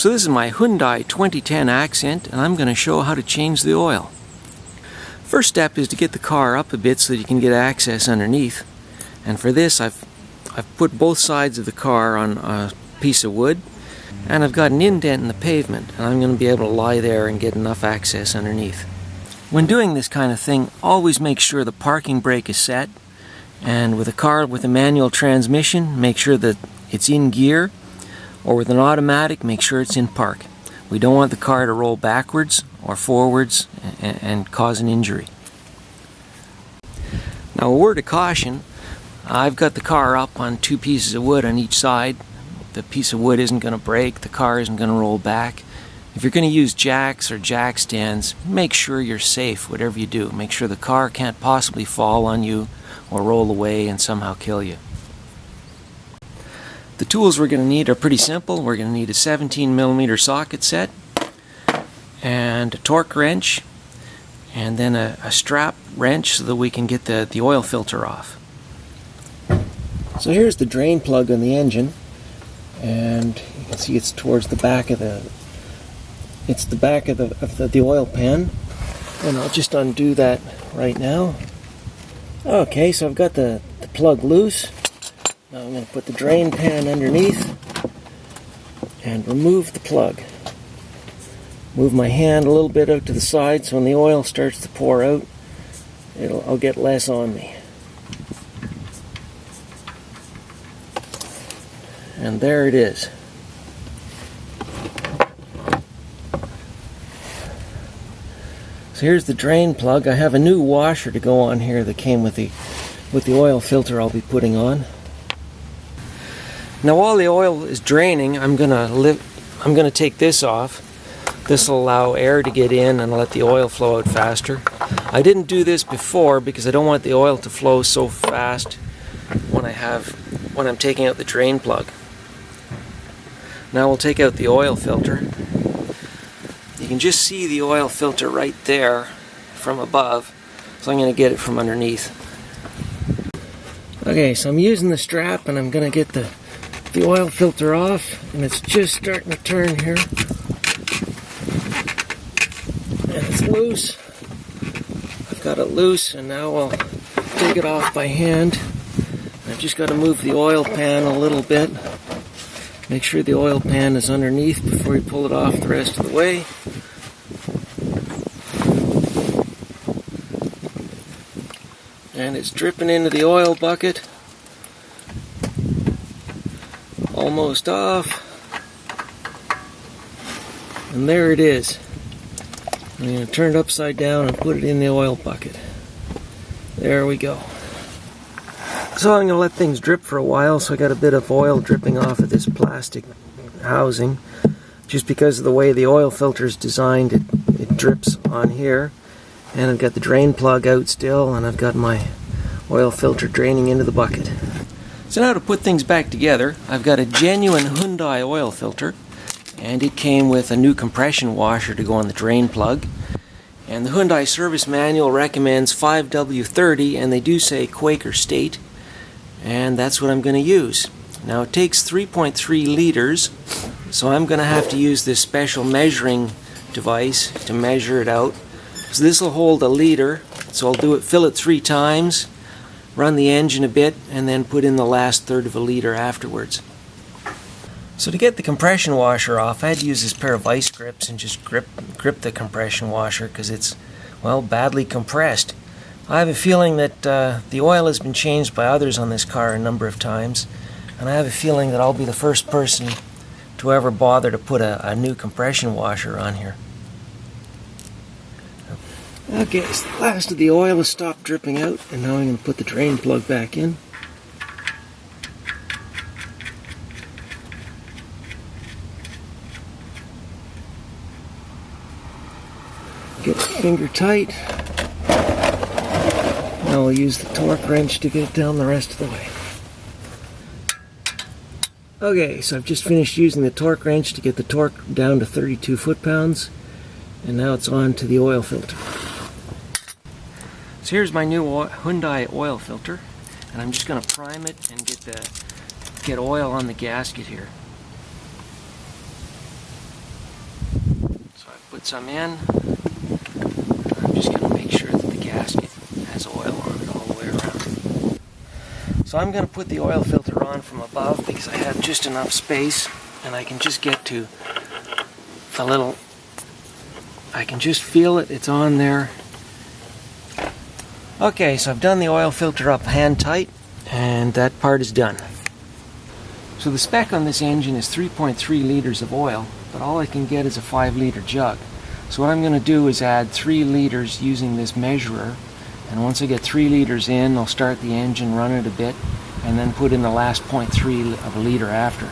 So this is my Hyundai 2010 Accent, and I'm going to show how to change the oil. First step is to get the car up a bit so that you can get access underneath. And for this I've put both sides of the car on a piece of wood, and I've got an indent in the pavement, and I'm going to be able to lie there and get enough access underneath. When doing this kind of thing, always make sure the parking brake is set, and with a car with a manual transmission, make sure that it's in gear, or with an automatic, make sure it's in park. We don't want the car to roll backwards or forwards and cause an injury. Now, a word of caution, I've got the car up on two pieces of wood on each side. The piece of wood isn't going to break, the car isn't going to roll back. If you're going to use jacks or jack stands, make sure you're safe, whatever you do. Make sure the car can't possibly fall on you or roll away and somehow kill you. The tools we're going to need are pretty simple. We're going to need a 17mm socket set, and a torque wrench, and then a strap wrench so that we can get the oil filter off. So here's the drain plug on the engine, and you can see it's towards the back of the oil pan, and I'll just undo that right now. Okay, so I've got the plug loose. Now I'm going to put the drain pan underneath and remove the plug. Move my hand a little bit out to the side so when the oil starts to pour out, I'll get less on me. And there it is. So here's the drain plug. I have a new washer to go on here that came with the oil filter I'll be putting on. Now while the oil is draining, I'm gonna take this off. This will allow air to get in and let the oil flow out faster. I didn't do this before because I don't want the oil to flow so fast when I'm taking out the drain plug. Now we'll take out the oil filter. You can just see the oil filter right there from above, so I'm going to get it from underneath. Okay, so I'm using the strap and I'm going to get the oil filter off, and it's just starting to turn here. And it's loose. I've got it loose, and now I'll take it off by hand. I've just got to move the oil pan a little bit. Make sure the oil pan is underneath before you pull it off the rest of the way. And it's dripping into the oil bucket. Almost off. And there it is. I'm going to turn it upside down and put it in the oil bucket. There we go. So I'm going to let things drip for a while, so I got a bit of oil dripping off of this plastic housing. Just because of the way the oil filter is designed, it drips on here. And I've got the drain plug out still, and I've got my oil filter draining into the bucket. So now to put things back together, I've got a genuine Hyundai oil filter, and it came with a new compression washer to go on the drain plug. And the Hyundai service manual recommends 5W30, and they do say Quaker State, and that's what I'm going to use. Now it takes 3.3 liters, so I'm going to have to use this special measuring device to measure it out. So this will hold a liter, so I'll fill it 3 times, run the engine a bit, and then put in the last third of a liter afterwards. So to get the compression washer off, I had to use this pair of vice grips and just grip the compression washer because it's, well, badly compressed. I have a feeling that the oil has been changed by others on this car a number of times, and I have a feeling that I'll be the first person to ever bother to put a new compression washer on here. Okay, so the last of the oil has stopped dripping out, and now I'm going to put the drain plug back in. Get the finger tight. Now we'll use the torque wrench to get it down the rest of the way. Okay, so I've just finished using the torque wrench to get the torque down to 32 foot-pounds, and now it's on to the oil filter. So here's my new Hyundai oil filter, and I'm just going to prime it and get oil on the gasket here. I put some in. I'm just going to make sure that the gasket has oil on it all the way around. So I'm going to put the oil filter on from above because I have just enough space and I can just get to the little, I can just feel it, it's on there. Okay, so I've done the oil filter up hand tight and that part is done. So the spec on this engine is 3.3 liters of oil, but all I can get is a 5-liter jug. So what I'm going to do is add 3 liters using this measurer, and once I get 3 liters in, I'll start the engine, run it a bit, and then put in the last 0.3 of a liter after.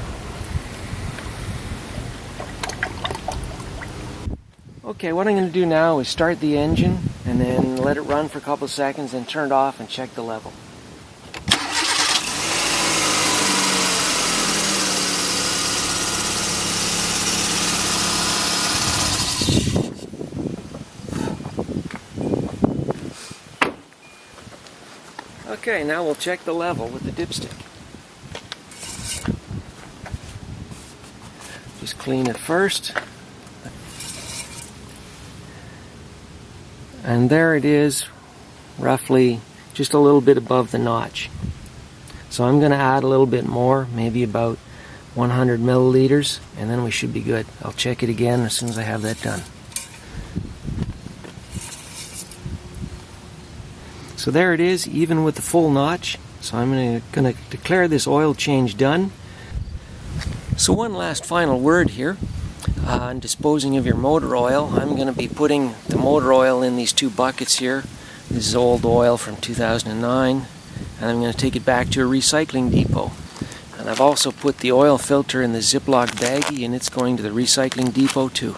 Okay, what I'm going to do now is start the engine and then let it run for a couple of seconds, then turn it off and check the level. Okay, now we'll check the level with the dipstick. Just clean it first. And there it is, roughly just a little bit above the notch. So I'm going to add a little bit more, maybe about 100 milliliters, and then we should be good. I'll check it again as soon as I have that done. So there it is, even with the full notch. So I'm going to declare this oil change done. So one last final word here. On disposing of your motor oil, I'm going to be putting the motor oil in these 2 buckets here. This is old oil from 2009, and I'm going to take it back to a recycling depot. And I've also put the oil filter in the Ziploc baggie, and it's going to the recycling depot too.